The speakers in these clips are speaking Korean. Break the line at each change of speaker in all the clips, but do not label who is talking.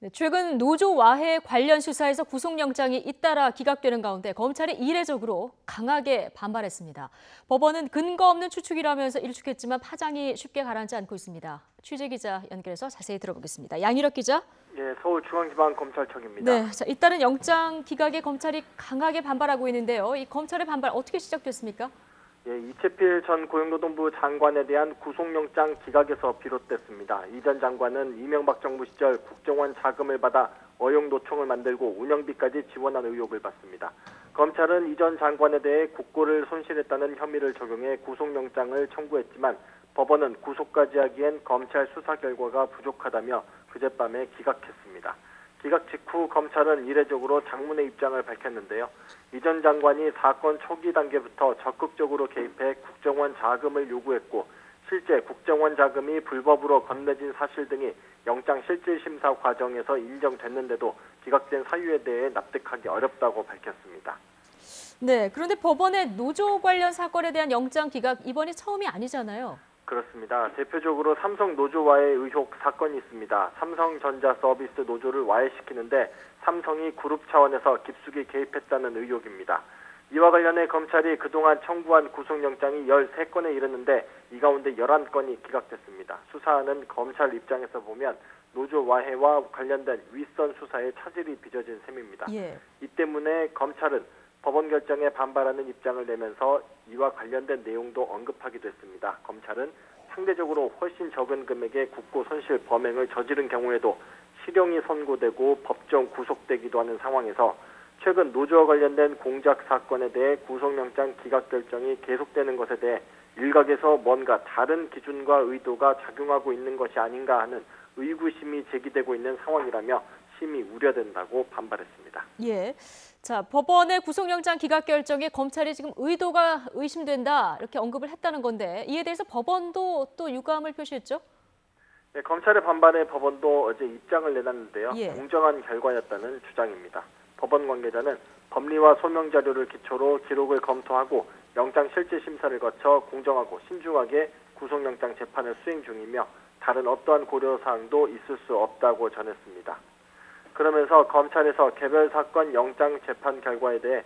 네, 최근 노조 와해 관련 수사에서 구속영장이 잇따라 기각되는 가운데 검찰이 이례적으로 강하게 반발했습니다. 법원은 근거 없는 추측이라면서 일축했지만 파장이 쉽게 가라앉지 않고 있습니다. 취재기자 연결해서 자세히 들어보겠습니다. 양유력 기자.
예, 서울중앙지방검찰청입니다.
네, 자, 잇따른 영장 기각에 검찰이 강하게 반발하고 있는데요. 이 검찰의 반발 어떻게 시작됐습니까?
예, 이채필 전 고용노동부 장관에 대한 구속영장 기각에서 비롯됐습니다. 이 전 장관은 이명박 정부 시절 국정원 자금을 받아 어용노총을 만들고 운영비까지 지원한 의혹을 받습니다. 검찰은 이 전 장관에 대해 국고를 손실했다는 혐의를 적용해 구속영장을 청구했지만 법원은 구속까지 하기엔 검찰 수사 결과가 부족하다며 그젯밤에 기각했습니다. 기각 직후 검찰은 이례적으로 장문의 입장을 밝혔는데요. 이 전 장관이 사건 초기 단계부터 적극적으로 개입해 국정원 자금을 요구했고 실제 국정원 자금이 불법으로 건네진 사실 등이 영장 실질심사 과정에서 인정됐는데도 기각된 사유에 대해 납득하기 어렵다고 밝혔습니다.
네, 그런데 법원의 노조 관련 사건에 대한 영장 기각 이번이 처음이 아니잖아요.
그렇습니다. 대표적으로 삼성 노조와의 의혹 사건이 있습니다. 삼성전자 서비스 노조를 와해시키는데 삼성이 그룹 차원에서 깊숙이 개입했다는 의혹입니다. 이와 관련해 검찰이 그동안 청구한 구속영장이 13건에 이르는데 이 가운데 11건이 기각됐습니다. 수사하는 검찰 입장에서 보면 노조 와해와 관련된 윗선 수사에 차질이 빚어진 셈입니다.
예.
이 때문에 검찰은 법원 결정에 반발하는 입장을 내면서 이와 관련된 내용도 언급하기도 했습니다. 검찰은 상대적으로 훨씬 적은 금액의 국고 손실 범행을 저지른 경우에도 실형이 선고되고 법정 구속되기도 하는 상황에서 최근 노조와 관련된 공작 사건에 대해 구속영장 기각 결정이 계속되는 것에 대해 일각에서 뭔가 다른 기준과 의도가 작용하고 있는 것이 아닌가 하는 의구심이 제기되고 있는 상황이라며 심히 우려된다고 반발했습니다.
예. 자, 법원의 구속영장 기각 결정에 검찰이 지금 의도가 의심된다 이렇게 언급을 했다는 건데 이에 대해서 법원도 또 유감을 표시했죠?
네, 검찰의 반발에 법원도 어제 입장을 내놨는데요.
예.
공정한 결과였다는 주장입니다. 법원 관계자는 법리와 소명 자료를 기초로 기록을 검토하고 영장 실질 심사를 거쳐 공정하고 신중하게 구속영장 재판을 수행 중이며 다른 어떠한 고려사항도 있을 수 없다고 전했습니다. 그러면서 검찰에서 개별 사건 영장 재판 결과에 대해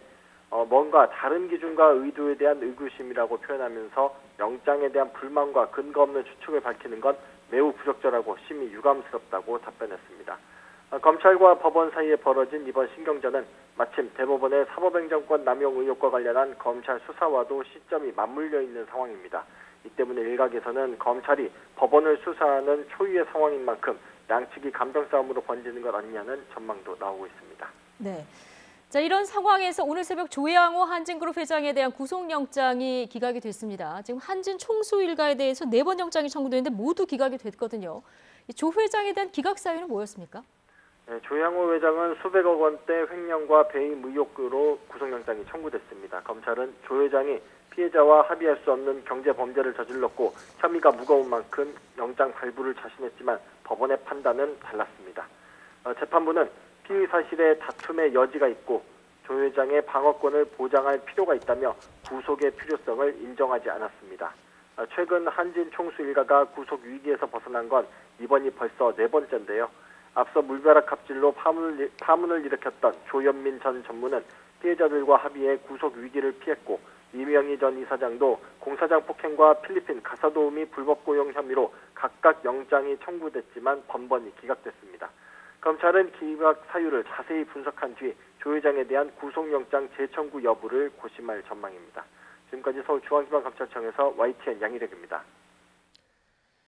뭔가 다른 기준과 의도에 대한 의구심이라고 표현하면서 영장에 대한 불만과 근거 없는 추측을 밝히는 건 매우 부적절하고 심히 유감스럽다고 답변했습니다. 검찰과 법원 사이에 벌어진 이번 신경전은 마침 대법원의 사법행정권 남용 의혹과 관련한 검찰 수사와도 시점이 맞물려 있는 상황입니다. 이 때문에 일각에서는 검찰이 법원을 수사하는 초유의 상황인 만큼 양측이 감정 싸움으로 번지는 것 아니냐는 전망도 나오고 있습니다.
네. 자, 이런 상황에서 오늘 새벽 조양호 한진그룹 회장에 대한 구속영장이 기각이 됐습니다. 지금 한진 총수 일가에 대해서 4번 영장이 청구됐는데 모두 기각이 됐거든요. 이 조 회장에 대한 기각 사유는 뭐였습니까?
네, 조양호 회장은 수백억 원대 횡령과 배임 의혹으로 구속영장이 청구됐습니다. 검찰은 조 회장이 피해자와 합의할 수 없는 경제 범죄를 저질렀고 혐의가 무거운 만큼 영장 발부를 자신했지만 법원의 판단은 달랐습니다. 재판부는 피의 사실에 다툼의 여지가 있고 조 회장의 방어권을 보장할 필요가 있다며 구속의 필요성을 인정하지 않았습니다. 최근 한진 총수 일가가 구속 위기에서 벗어난 건 이번이 벌써 4번째인데요. 앞서 물벼락 갑질로 파문을 일으켰던 조현민 전 전무는 피해자들과 합의해 구속 위기를 피했고 이명희 전 이사장도 공사장 폭행과 필리핀 가사도우미 불법 고용 혐의로 각각 영장이 청구됐지만 번번이 기각됐습니다. 검찰은 기각 사유를 자세히 분석한 뒤 조 회장에 대한 구속영장 재청구 여부를 고심할 전망입니다. 지금까지 서울중앙지방검찰청에서 YTN 양희력입니다.